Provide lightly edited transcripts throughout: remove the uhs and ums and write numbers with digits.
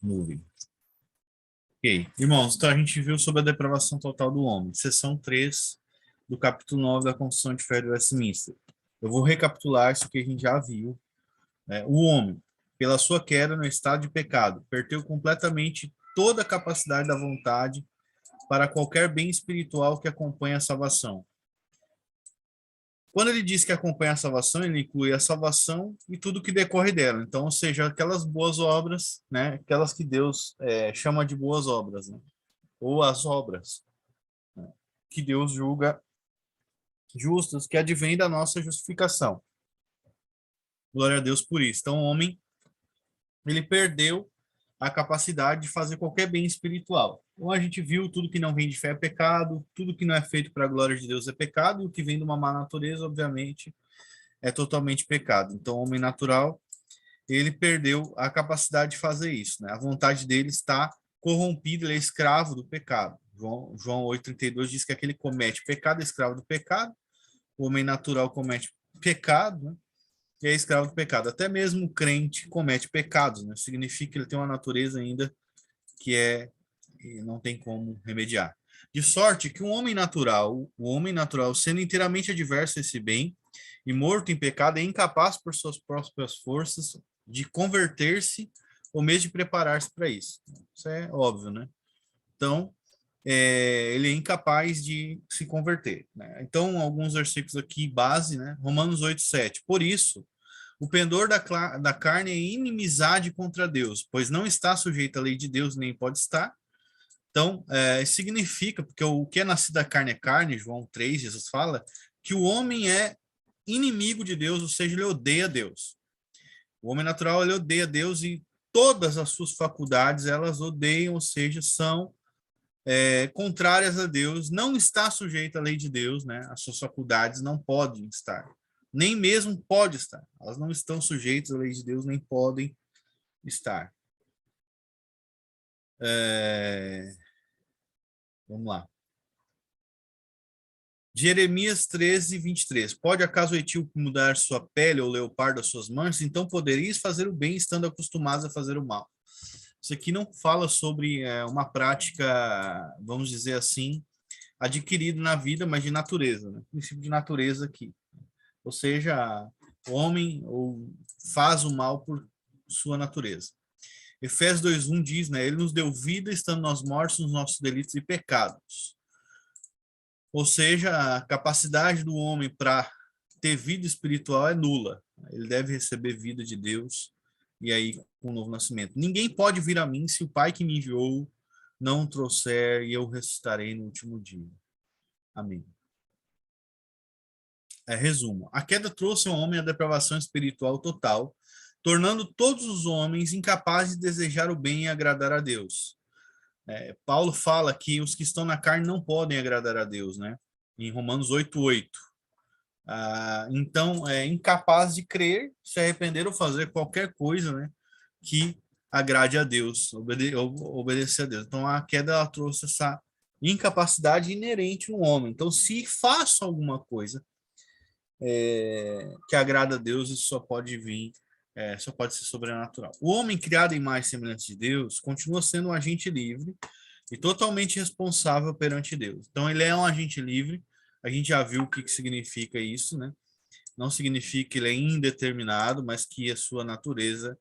Nuvem. Ok. Irmãos, então a gente viu sobre a depravação total do homem, seção 3 do capítulo 9 da Confissão de Fé de Westminster. Eu vou recapitular isso que a gente já viu. O homem, pela sua queda no estado de pecado, perdeu completamente toda a capacidade da vontade para qualquer bem espiritual que acompanha a salvação. Quando ele diz que acompanha a salvação, ele inclui a salvação e tudo que decorre dela. Então, ou seja, aquelas boas obras, né? Aquelas que Deus chama de boas obras, né? Ou as obras, né? Que Deus julga justas, que advém da nossa justificação. Glória a Deus por isso. Então, o homem, ele perdeu a capacidade de fazer qualquer bem espiritual. Então, a gente viu tudo que não vem de fé é pecado, tudo que não é feito para a glória de Deus é pecado, e o que vem de uma má natureza, obviamente, é totalmente pecado. Então, o homem natural, ele perdeu a capacidade de fazer isso, né? A vontade dele está corrompida, ele é escravo do pecado. João 8,32 diz que aquele que comete pecado é escravo do pecado, o homem natural comete pecado, né? E é escravo do pecado. Até mesmo o crente comete pecados, né? Significa que ele tem uma natureza ainda que não tem como remediar. De sorte que o homem natural, sendo inteiramente adverso a esse bem e morto em pecado, é incapaz por suas próprias forças de converter-se ou mesmo de preparar-se para isso. Isso é óbvio, né? Então, ele é incapaz de se converter, né? Então, alguns versículos aqui, base, né? Romanos 8:7. Por isso, o pendor da carne é inimizade contra Deus, pois não está sujeito à lei de Deus, nem pode estar. Então, significa, porque o que é nascido da carne é carne, João 3, Jesus fala, que o homem é inimigo de Deus, ou seja, ele odeia Deus. O homem natural, ele odeia Deus e todas as suas faculdades, elas odeiam, ou seja, são contrárias a Deus, não está sujeito à lei de Deus, né? As suas faculdades não podem estar, nem mesmo pode estar. Elas não estão sujeitas à lei de Deus, nem podem estar. Vamos lá. Jeremias 13:23. Pode acaso o etíope mudar sua pele ou o leopardo as suas manchas? Então poderíeis fazer o bem estando acostumados a fazer o mal. Isso aqui não fala sobre uma prática, vamos dizer assim, adquirida na vida, mas de natureza, né? Princípio de natureza aqui. Ou seja, o homem faz o mal por sua natureza. Efésios 2:1 diz, né? Ele nos deu vida estando nós mortos nos nossos delitos e pecados. Ou seja, a capacidade do homem para ter vida espiritual é nula. Ele deve receber vida de Deus e aí com o novo nascimento. Ninguém pode vir a mim se o Pai que me enviou não o trouxer e eu ressuscitarei no último dia. Amém. Resumo. A queda trouxe ao homem a depravação espiritual total, tornando todos os homens incapazes de desejar o bem e agradar a Deus. Paulo fala que os que estão na carne não podem agradar a Deus, né? Em Romanos 8:8. Então, é incapaz de crer, se arrepender ou fazer qualquer coisa, né, que agrade a Deus, obedecer a Deus. Então, a queda ela trouxe essa incapacidade inerente no homem. Então, se faço alguma coisa que agrada a Deus, isso só pode vir, só pode ser sobrenatural. O homem criado em imagem e semelhança de Deus continua sendo um agente livre e totalmente responsável perante Deus. Então, ele é um agente livre. A gente já viu o que significa isso, né? Não significa que ele é indeterminado, mas que a sua natureza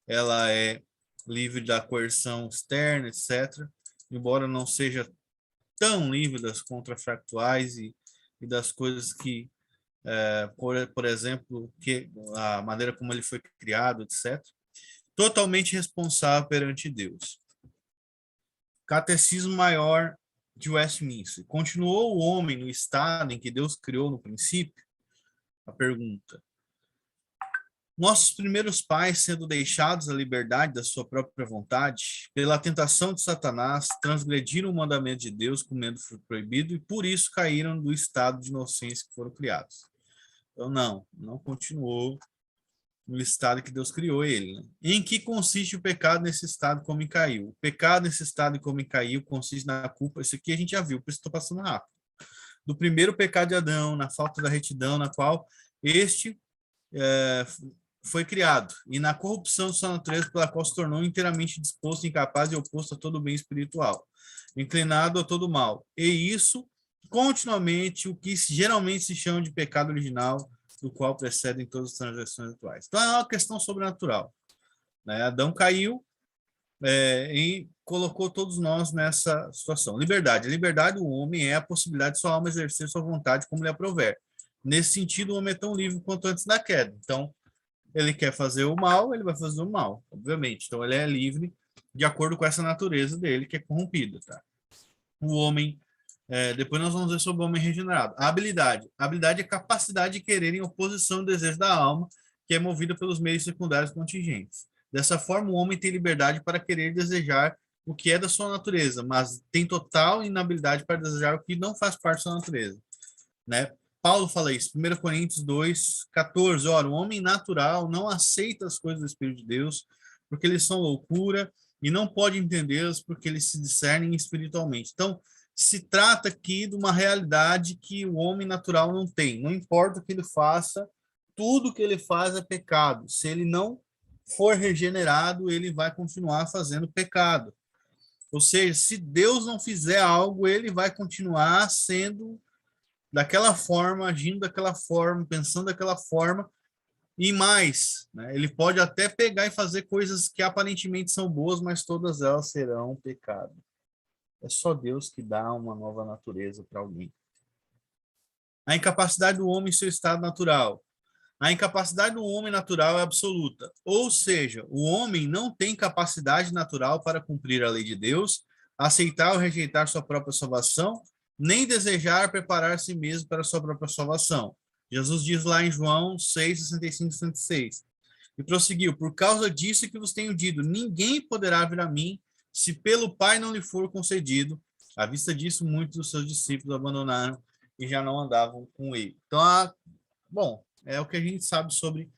ela é livre da coerção externa, etc. Embora não seja tão livre das contrafactuais e das coisas que, por exemplo, que a maneira como ele foi criado, etc. Totalmente responsável perante Deus. Catecismo Maior de Westminster. Continuou o homem no estado em que Deus criou no princípio? A pergunta. Nossos primeiros pais, sendo deixados à liberdade da sua própria vontade, pela tentação de Satanás, transgrediram o mandamento de Deus comendo fruto proibido e por isso caíram do estado de inocência que foram criados. Então, não continuou no estado que Deus criou ele. Né? Em que consiste o pecado nesse estado como caiu? O pecado nesse estado como caiu consiste na culpa, isso aqui a gente já viu, por isso estou passando rápido. Do primeiro pecado de Adão, na falta da retidão, na qual este foi criado, e na corrupção de sua natureza, pela qual se tornou inteiramente disposto, incapaz e oposto a todo bem espiritual, inclinado a todo mal. E isso, continuamente, o que geralmente se chama de pecado original, do qual precedem todas as transgressões atuais. Então, é uma questão sobrenatural, né? Adão caiu, e colocou todos nós nessa situação. Liberdade. A liberdade do homem é a possibilidade de sua alma exercer sua vontade como lhe aprouver. Nesse sentido, o homem é tão livre quanto antes da queda. Então, ele quer fazer o mal, ele vai fazer o mal, obviamente. Então, ele é livre de acordo com essa natureza dele, que é corrompida, tá? O homem, depois nós vamos ver sobre o homem regenerado. A habilidade. A habilidade é a capacidade de querer em oposição ao desejo da alma, que é movida pelos meios secundários contingentes. Dessa forma, o homem tem liberdade para querer desejar o que é da sua natureza, mas tem total inabilidade para desejar o que não faz parte da sua natureza, né? Paulo fala isso, 1 Coríntios 2, 14. Ora, o homem natural não aceita as coisas do Espírito de Deus, porque eles são loucura, e não pode entendê-las porque eles se discernem espiritualmente. Então, se trata aqui de uma realidade que o homem natural não tem. Não importa o que ele faça, tudo que ele faz é pecado. Se ele não for regenerado, ele vai continuar fazendo pecado. Ou seja, se Deus não fizer algo, ele vai continuar sendo daquela forma, agindo daquela forma, pensando daquela forma, e mais, né? Ele pode até pegar e fazer coisas que aparentemente são boas, mas todas elas serão pecado. É só Deus que dá uma nova natureza para alguém. A incapacidade do homem em seu estado natural. A incapacidade do homem natural é absoluta, ou seja, o homem não tem capacidade natural para cumprir a lei de Deus, aceitar ou rejeitar sua própria salvação, nem desejar preparar si mesmo para sua própria salvação. Jesus diz lá em João 6, 65 e 66. E prosseguiu, por causa disso que vos tenho dito, ninguém poderá vir a mim, se pelo Pai não lhe for concedido. À vista disso, muitos dos seus discípulos abandonaram e já não andavam com ele. Então, bom, é o que a gente sabe sobre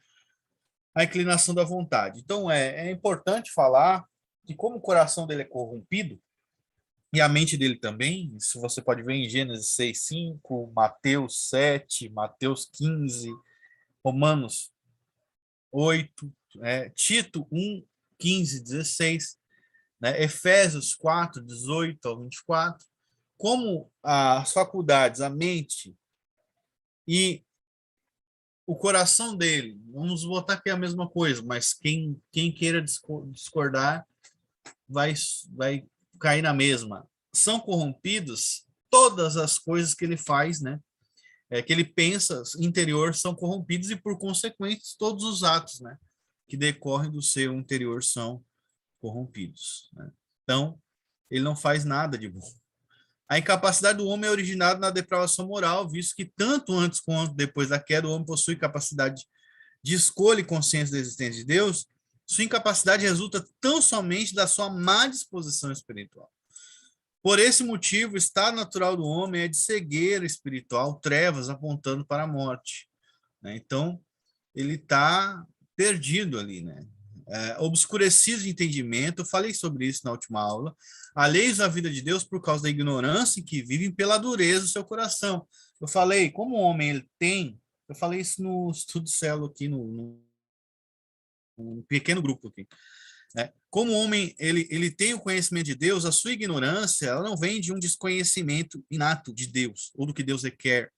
a inclinação da vontade. Então, é importante falar que como o coração dele é corrompido, e a mente dele também, isso você pode ver em Gênesis 6, 5, Mateus 7, Mateus 15, Romanos 8, Tito 1, 15, 16, né? Efésios 4, 18 ao 24, como as faculdades, a mente e o coração dele, vamos botar aqui a mesma coisa, mas quem queira discordar vai cair na mesma. São corrompidos todas as coisas que ele faz, né? Que ele pensa interior são corrompidos e, por consequência, todos os atos, né, que decorrem do seu interior são corrompidos, né? Então, ele não faz nada de bom. A incapacidade do homem é originada na depravação moral, visto que tanto antes quanto depois da queda o homem possui capacidade de escolha e consciência da existência de Deus. Sua incapacidade resulta tão somente da sua má disposição espiritual. Por esse motivo, o estado natural do homem é de cegueira espiritual, trevas apontando para a morte, né? Então, ele está perdido ali, né? Obscurecido de entendimento, eu falei sobre isso na última aula, alheios à vida de Deus por causa da ignorância em que vivem pela dureza do seu coração. Eu falei, como o homem ele tem, eu falei isso no estudo célula aqui, no pequeno grupo aqui, né? Como o homem ele tem o conhecimento de Deus, a sua ignorância ela não vem de um desconhecimento inato de Deus, ou do que Deus requer.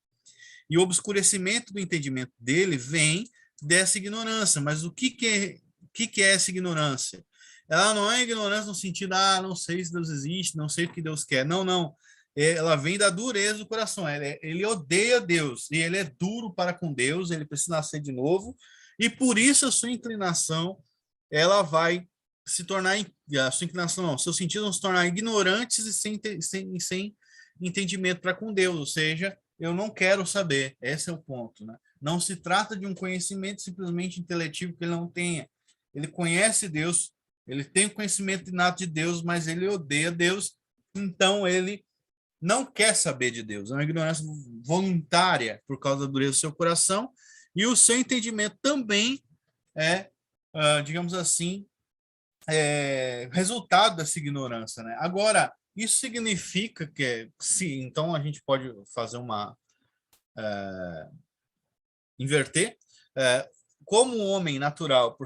E o obscurecimento do entendimento dele vem dessa ignorância. Mas o que é essa ignorância? Ela não é ignorância no sentido, não sei se Deus existe, não sei o que Deus quer. Não, não. Ela vem da dureza do coração. Ele odeia Deus e ele é duro para com Deus, ele precisa nascer de novo. E por isso a sua inclinação, ela vai se tornar, a sua inclinação não, seus sentidos vão se tornar ignorantes e sem entendimento para com Deus, ou seja, eu não quero saber, esse é o ponto, né? Não se trata de um conhecimento simplesmente inteletivo que ele não tenha. Ele conhece Deus, ele tem o conhecimento inato de Deus, mas ele odeia Deus, então ele não quer saber de Deus. É uma ignorância voluntária por causa da dureza do seu coração, e o seu entendimento também é, digamos assim, resultado dessa ignorância, né? Agora, isso significa que, sim, então a gente pode fazer uma inverter. como o homem natural,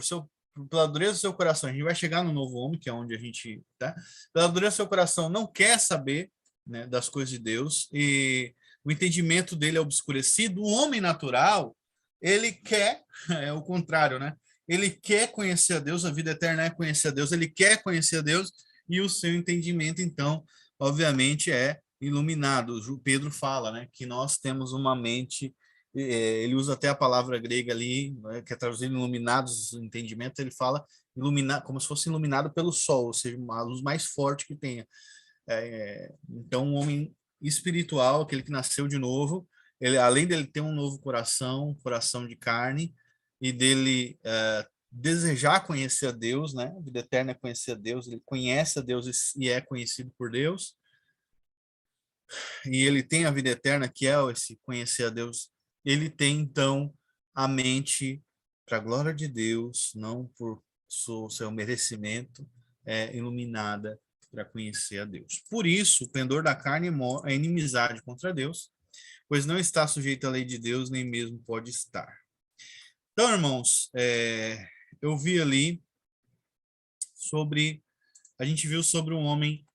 pela dureza do seu coração, a gente vai chegar no novo homem, que é onde a gente tá, pela dureza do seu coração, não quer saber, né, das coisas de Deus, e o entendimento dele é obscurecido. O homem natural, ele quer, é o contrário, né? Ele quer conhecer a Deus, a vida eterna é conhecer a Deus, ele quer conhecer a Deus, e o seu entendimento, então, obviamente, é iluminado. Pedro fala, né, que nós temos uma mente, ele usa até a palavra grega ali, né, que é traduzido iluminados, entendimento, ele fala iluminar, como se fosse iluminado pelo sol, ou seja, uma luz mais forte que tenha. Então, um homem espiritual, aquele que nasceu de novo, ele, além dele ter um novo coração, coração de carne, e dele desejar conhecer a Deus, né? A vida eterna é conhecer a Deus, ele conhece a Deus e é conhecido por Deus, e ele tem a vida eterna, que é esse conhecer a Deus. Ele tem, então, a mente para a glória de Deus, não por seu merecimento, iluminada para conhecer a Deus. Por isso, o pendor da carne é inimizade contra Deus, pois não está sujeito à lei de Deus, nem mesmo pode estar. Então, irmãos, eu vi ali a gente viu sobre um homem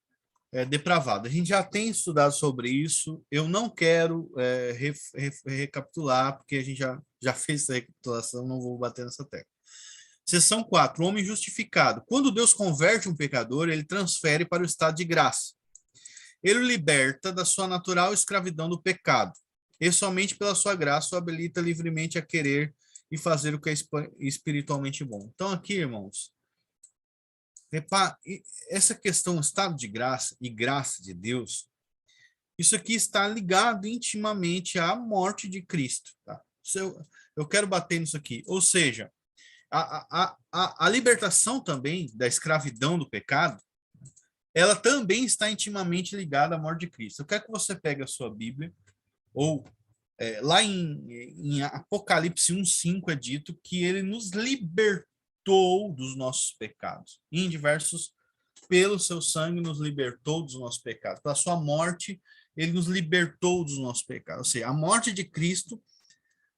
depravado. A gente já tem estudado sobre isso. Eu não quero recapitular, porque a gente já fez essa recapitulação, não vou bater nessa tecla. Seção 4, o homem justificado. Quando Deus converte um pecador, ele transfere para o estado de graça. Ele o liberta da sua natural escravidão do pecado. E somente pela sua graça o habilita livremente a querer e fazer o que é espiritualmente bom. Então aqui, irmãos, essa questão estado de graça e graça de Deus, isso aqui está ligado intimamente à morte de Cristo. Tá? Eu quero bater nisso aqui. Ou seja, a libertação também da escravidão do pecado, ela também está intimamente ligada à morte de Cristo. Eu quero que você pegue a sua Bíblia, ou lá em Apocalipse 1:5 é dito que ele nos libertou dos nossos pecados. Em diversos, pelo seu sangue nos libertou dos nossos pecados. Pela sua morte, ele nos libertou dos nossos pecados. Ou seja, a morte de Cristo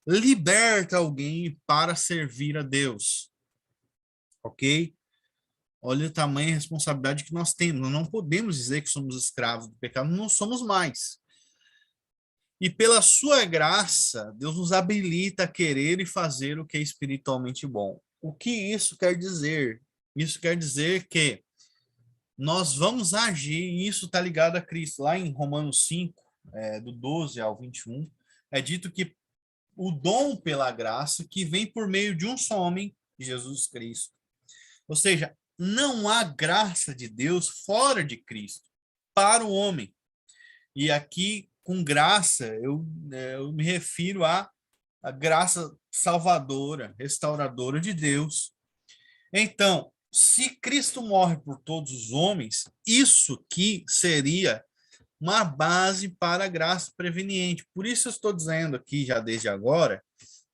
liberta alguém para servir a Deus. Ok? Olha o tamanho e responsabilidade que nós temos. Nós não podemos dizer que somos escravos do pecado, não somos mais. E pela sua graça, Deus nos habilita a querer e fazer o que é espiritualmente bom. O que isso quer dizer? Isso quer dizer que nós vamos agir, e isso está ligado a Cristo. Lá em Romanos 5, do 12 ao 21, é dito que o dom pela graça que vem por meio de um só homem, Jesus Cristo. Ou seja, não há graça de Deus fora de Cristo para o homem. E aqui, com graça, eu me refiro à graça salvadora, restauradora de Deus. Então, se Cristo morre por todos os homens, isso que seria uma base para a graça preveniente. Por isso eu estou dizendo aqui, já desde agora,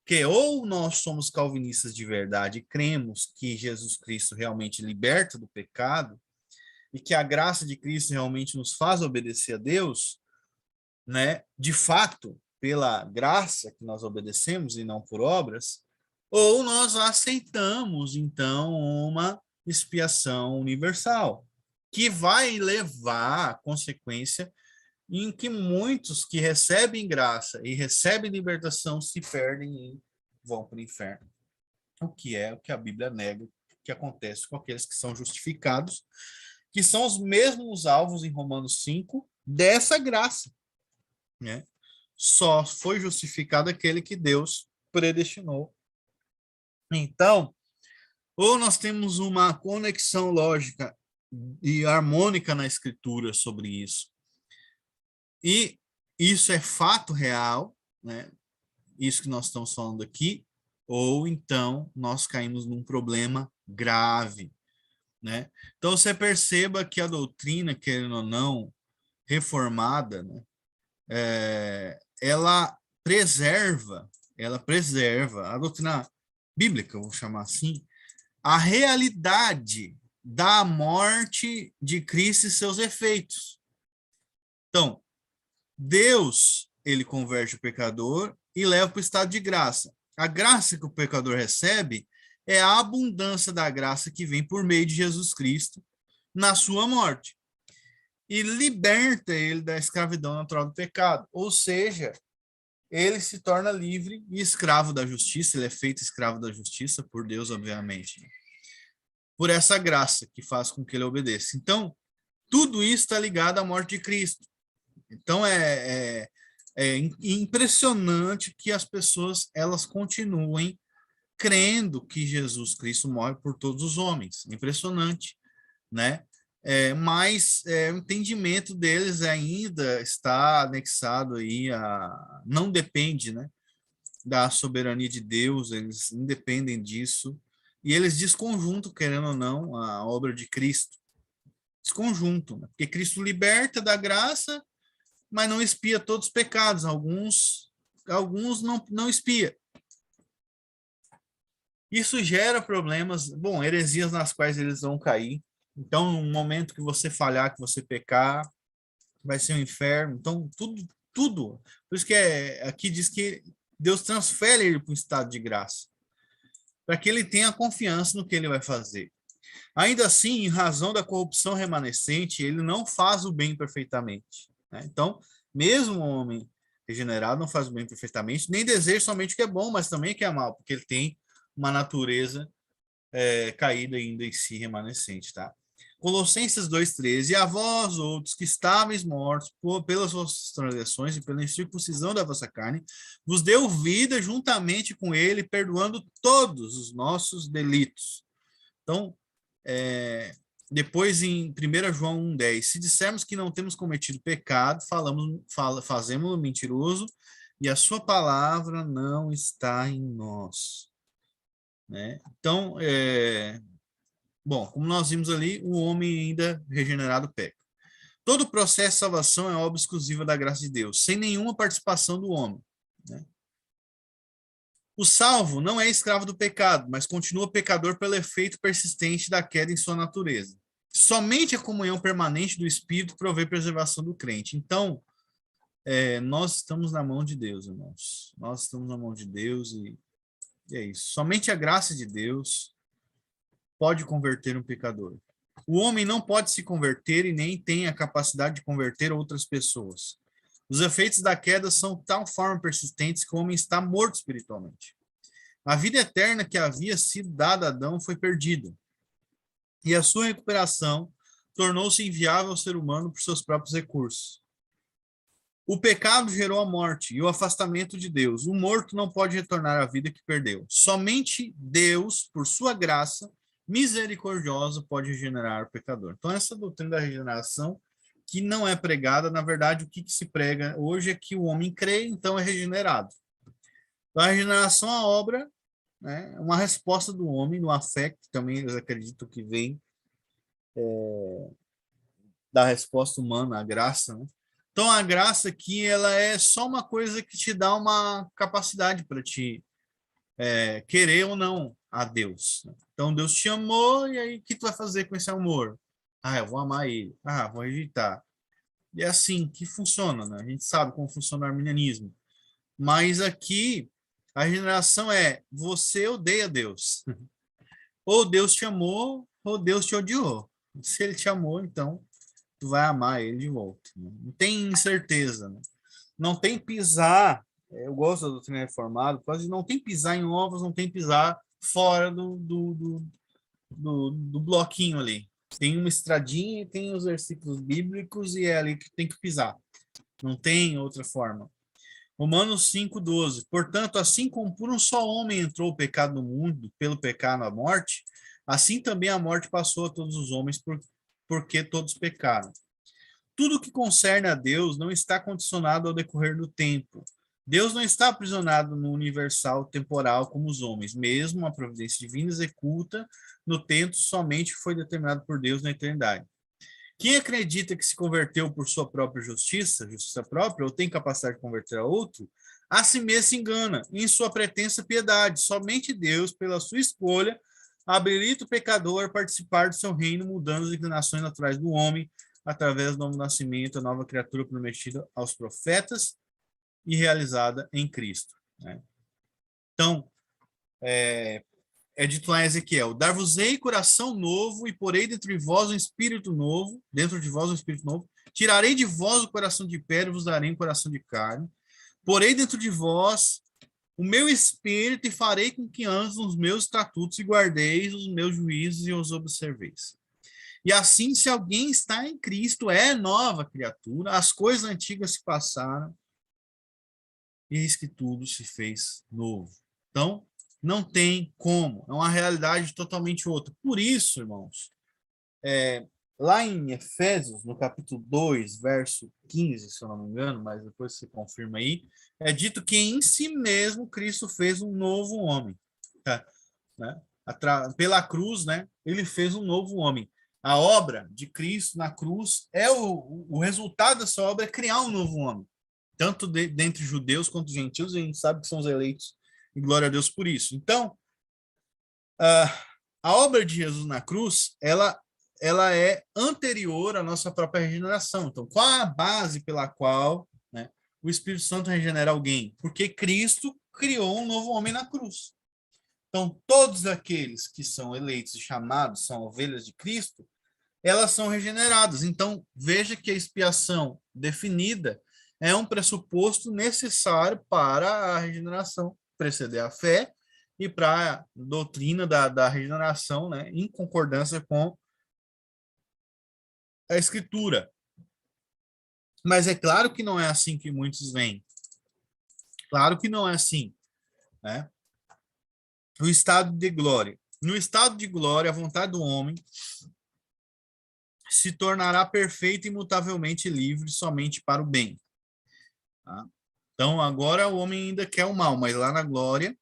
que ou nós somos calvinistas de verdade e cremos que Jesus Cristo realmente liberta do pecado e que a graça de Cristo realmente nos faz obedecer a Deus, né? De fato, pela graça que nós obedecemos e não por obras, ou nós aceitamos então uma expiação universal, que vai levar à consequência em que muitos que recebem graça e recebem libertação se perdem e vão para o inferno. O que a Bíblia nega que acontece com aqueles que são justificados, que são os mesmos alvos em Romanos 5 dessa graça, né? Só foi justificado aquele que Deus predestinou. Então, ou nós temos uma conexão lógica e harmônica na Escritura sobre isso, e isso é fato real, né? Isso que nós estamos falando aqui, ou então nós caímos num problema grave, né? Então você perceba que a doutrina, querendo ou não, reformada, né, ela preserva a doutrina bíblica, eu vou chamar assim, a realidade da morte de Cristo e seus efeitos. Então, Deus, ele converte o pecador e leva para o estado de graça. A graça que o pecador recebe é a abundância da graça que vem por meio de Jesus Cristo na sua morte e liberta ele da escravidão natural do pecado. Ou seja, ele se torna livre e escravo da justiça, ele é feito escravo da justiça por Deus, obviamente, por essa graça que faz com que ele obedeça. Então, tudo isso está ligado à morte de Cristo. Então, é impressionante que as pessoas elas continuem crendo que Jesus Cristo morre por todos os homens. Impressionante, né? Mas o entendimento deles ainda está anexado aí a... Não depende, né, da soberania de Deus, eles independem disso, e eles desconjuntam, querendo ou não, a obra de Cristo. Desconjuntam, né? Porque Cristo liberta da graça, mas não expia todos os pecados. Alguns não expia. Isso gera problemas, bom, heresias nas quais eles vão cair. Então, no momento que você falhar, que você pecar, vai ser um inferno. Então, tudo. Por isso que aqui diz que Deus transfere ele para um estado de graça, para que ele tenha confiança no que ele vai fazer. Ainda assim, em razão da corrupção remanescente, ele não faz o bem perfeitamente, né? Então, mesmo o homem regenerado não faz o bem perfeitamente, nem deseja somente o que é bom, mas também o que é mal, porque ele tem uma natureza caída ainda em si remanescente, tá? Colossenses 2,13, e a vós outros que estáveis mortos pelas vossas transgressões e pela incircuncisão da vossa carne, vos deu vida juntamente com ele, perdoando todos os nossos delitos. Então, depois em 1 João 1,10, se dissermos que não temos cometido pecado, fazemos-lo mentiroso e a sua palavra não está em nós. Né? Então, bom, como nós vimos ali, o homem ainda regenerado peca. Todo o processo de salvação é obra exclusiva da graça de Deus, sem nenhuma participação do homem. Né? O salvo não é escravo do pecado, mas continua pecador pelo efeito persistente da queda em sua natureza. Somente a comunhão permanente do Espírito provê preservação do crente. Então, nós estamos na mão de Deus, irmãos. Nós estamos na mão de Deus e é isso. Somente a graça de Deus pode converter um pecador. O homem não pode se converter e nem tem a capacidade de converter outras pessoas. Os efeitos da queda são de tal forma persistentes que o homem está morto espiritualmente. A vida eterna que havia sido dada a Adão foi perdida. E a sua recuperação tornou-se inviável ao ser humano por seus próprios recursos. O pecado gerou a morte e o afastamento de Deus. O morto não pode retornar à vida que perdeu. Somente Deus, por sua graça misericordiosa, pode regenerar o pecador. Então, essa doutrina da regeneração, que não é pregada, na verdade, o que se prega hoje é que o homem crê, então é regenerado. Então, a regeneração é a obra, né, uma resposta do homem no afeto, também eles acreditam que vem da resposta humana, a graça, né? Então, a graça aqui, ela é só uma coisa que te dá uma capacidade para te querer ou não a Deus. Então, Deus te amou, e aí o que tu vai fazer com esse amor? Ah, eu vou amar ele. Ah, vou rejeitar. E é assim que funciona, né? A gente sabe como funciona o arminianismo. Mas aqui, a regeneração é, você odeia Deus. Ou Deus te amou, ou Deus te odiou. Se ele te amou, então, tu vai amar ele de volta. Né? Não tem incerteza, né? Não tem pisar. Eu gosto da doutrina reformada, quase não tem pisar em ovos, não tem pisar fora do bloquinho ali. Tem uma estradinha e tem os versículos bíblicos e é ali que tem que pisar. Não tem outra forma. Romanos 5,12. Portanto, assim como por um só homem entrou o pecado no mundo, pelo pecado a morte, assim também a morte passou a todos os homens, porque todos pecaram. Tudo que concerne a Deus não está condicionado ao decorrer do tempo. Deus não está aprisionado no universal temporal como os homens. Mesmo a providência divina executa no tempo somente que foi determinado por Deus na eternidade. Quem acredita que se converteu por sua própria justiça própria, ou tem capacidade de converter a outro, a si mesmo se engana em sua pretensa piedade. Somente Deus, pela sua escolha, habilita o pecador a participar do seu reino, mudando as inclinações naturais do homem, através do novo nascimento, a nova criatura prometida aos profetas e realizada em Cristo. Né? Então, é dito lá em Ezequiel: dar-vos-ei coração novo e porei dentro de vós um espírito novo, tirarei de vós o coração de pedra e vos darei um coração de carne, porei dentro de vós o meu espírito e farei com que andes nos meus estatutos e guardeis os meus juízos e os observeis. E assim, se alguém está em Cristo, é nova criatura, as coisas antigas se passaram, e eis que tudo se fez novo. Então, não tem como, é uma realidade totalmente outra. Por isso, irmãos, lá em Efésios, no capítulo 2, verso 15, se eu não me engano, mas depois você confirma aí, é dito que em si mesmo Cristo fez um novo homem. Tá? Né? Pela cruz, né, ele fez um novo homem. A obra de Cristo na cruz o resultado dessa obra é criar um novo homem, tanto dentre judeus quanto gentios, e a gente sabe que são os eleitos, e glória a Deus por isso. Então, a obra de Jesus na cruz, ela é anterior à nossa própria regeneração. Então, qual é a base pela qual, né, o Espírito Santo regenera alguém? Porque Cristo criou um novo homem na cruz. Então, todos aqueles que são eleitos e chamados, são ovelhas de Cristo, elas são regeneradas. Então, veja que a expiação definida é um pressuposto necessário para a regeneração preceder a fé e para a doutrina da regeneração, né, em concordância com a Escritura. Mas é claro que não é assim que muitos veem. Claro que não é assim, né? O estado de glória. No estado de glória, a vontade do homem se tornará perfeita e imutavelmente livre somente para o bem. Tá? Então, agora o homem ainda quer o mal, mas lá na glória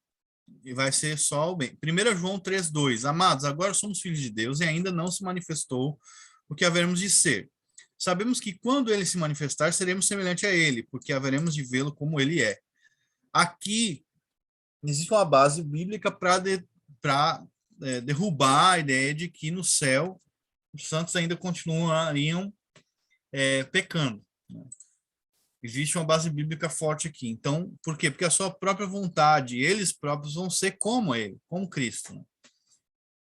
vai ser só o bem. 1 João 3,2. Amados, agora somos filhos de Deus e ainda não se manifestou o que haveremos de ser. Sabemos que quando ele se manifestar, seremos semelhante a ele, porque haveremos de vê-lo como ele é. Aqui existe uma base bíblica para derrubar a ideia de que no céu os santos ainda continuariam pecando. Né? Existe uma base bíblica forte aqui. Então, por quê? Porque a sua própria vontade, eles próprios vão ser como ele, como Cristo. Né?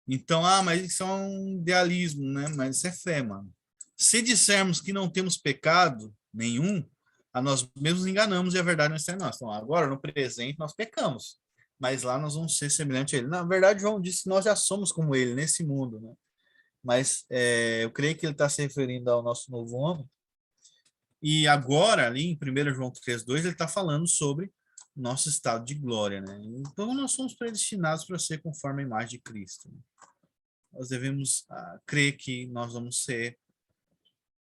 Então, mas isso é um idealismo, né? Mas isso é fé, mano. Se dissermos que não temos pecado nenhum, a nós mesmos enganamos e a verdade não está em nós. Então, agora, no presente, nós pecamos. Mas lá nós vamos ser semelhantes a ele. Na verdade, João disse que nós já somos como ele nesse mundo, né? Mas eu creio que ele está se referindo ao nosso novo homem. E agora, ali em 1 João 3,2, ele está falando sobre nosso estado de glória, né? Então, nós somos predestinados para ser conforme a imagem de Cristo. Né? Nós devemos crer que nós vamos ser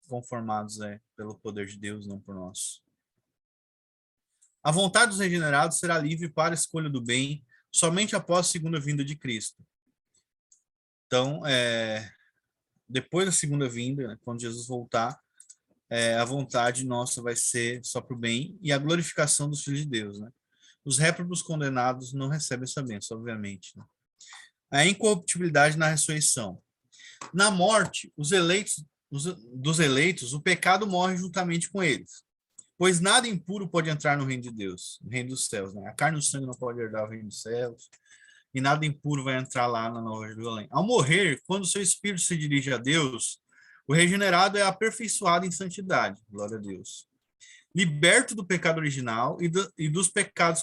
conformados pelo poder de Deus, não por nós. A vontade dos regenerados será livre para a escolha do bem somente após a segunda vinda de Cristo. Então, depois da segunda vinda, né, quando Jesus voltar, a vontade nossa vai ser só para o bem e a glorificação dos filhos de Deus. Né? Os réprobos condenados não recebem essa bênção, obviamente. Né? A incorruptibilidade na ressurreição. Na morte, dos eleitos, o pecado morre juntamente com eles. Pois nada impuro pode entrar no reino de Deus, no reino dos céus. Né? A carne e o sangue não pode herdar o reino dos céus, e nada impuro vai entrar lá na Nova Jerusalém. Ao morrer, quando o seu espírito se dirige a Deus, o regenerado é aperfeiçoado em santidade, glória a Deus. Liberto do pecado original e dos pecados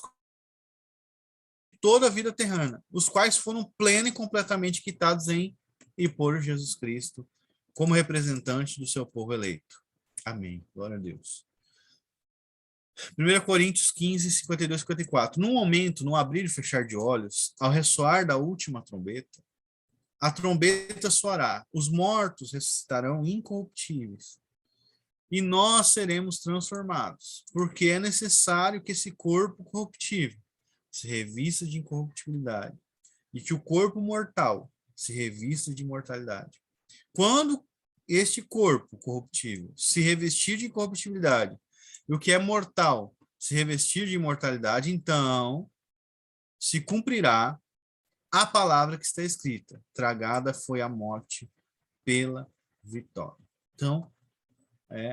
de toda a vida terrena, os quais foram plena e completamente quitados em e por Jesus Cristo, como representante do seu povo eleito. Amém. Glória a Deus. 1 Coríntios 15, 52 e 54. Num momento, no abrir e fechar de olhos, ao ressoar da última trombeta, a trombeta soará, os mortos ressuscitarão incorruptíveis, e nós seremos transformados, porque é necessário que esse corpo corruptível se revista de incorruptibilidade, e que o corpo mortal se revista de imortalidade. Quando este corpo corruptível se revestir de incorruptibilidade, e o que é mortal se revestir de imortalidade, então se cumprirá a palavra que está escrita: tragada foi a morte pela vitória. Então,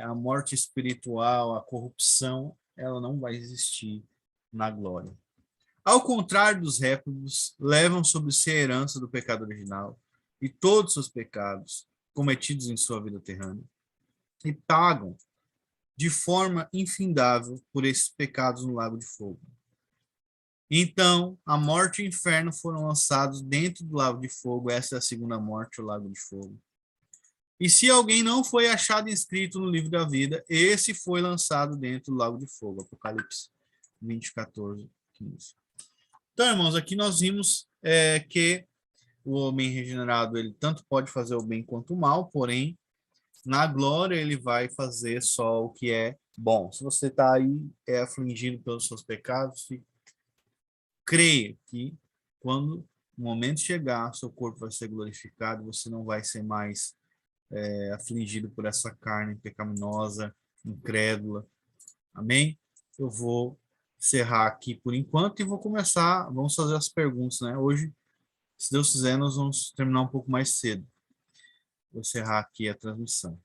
a morte espiritual, a corrupção, ela não vai existir na glória. Ao contrário dos réprobos, levam sobre si a herança do pecado original e todos os seus pecados cometidos em sua vida terrena, e pagam de forma infindável por esses pecados no lago de fogo. Então, a morte e o inferno foram lançados dentro do lago de fogo. Essa é a segunda morte, o lago de fogo. E se alguém não foi achado inscrito no livro da vida, esse foi lançado dentro do lago de fogo. Apocalipse 20, 14, 15. Então, irmãos, aqui nós vimos que o homem regenerado, ele tanto pode fazer o bem quanto o mal, porém, na glória ele vai fazer só o que é bom. Se você está aí afligido pelos seus pecados, creia que quando o momento chegar, seu corpo vai ser glorificado, você não vai ser mais afligido por essa carne pecaminosa, incrédula. Amém? Eu vou encerrar aqui por enquanto e vamos fazer as perguntas, né? Hoje, se Deus quiser, nós vamos terminar um pouco mais cedo. Vou encerrar aqui a transmissão.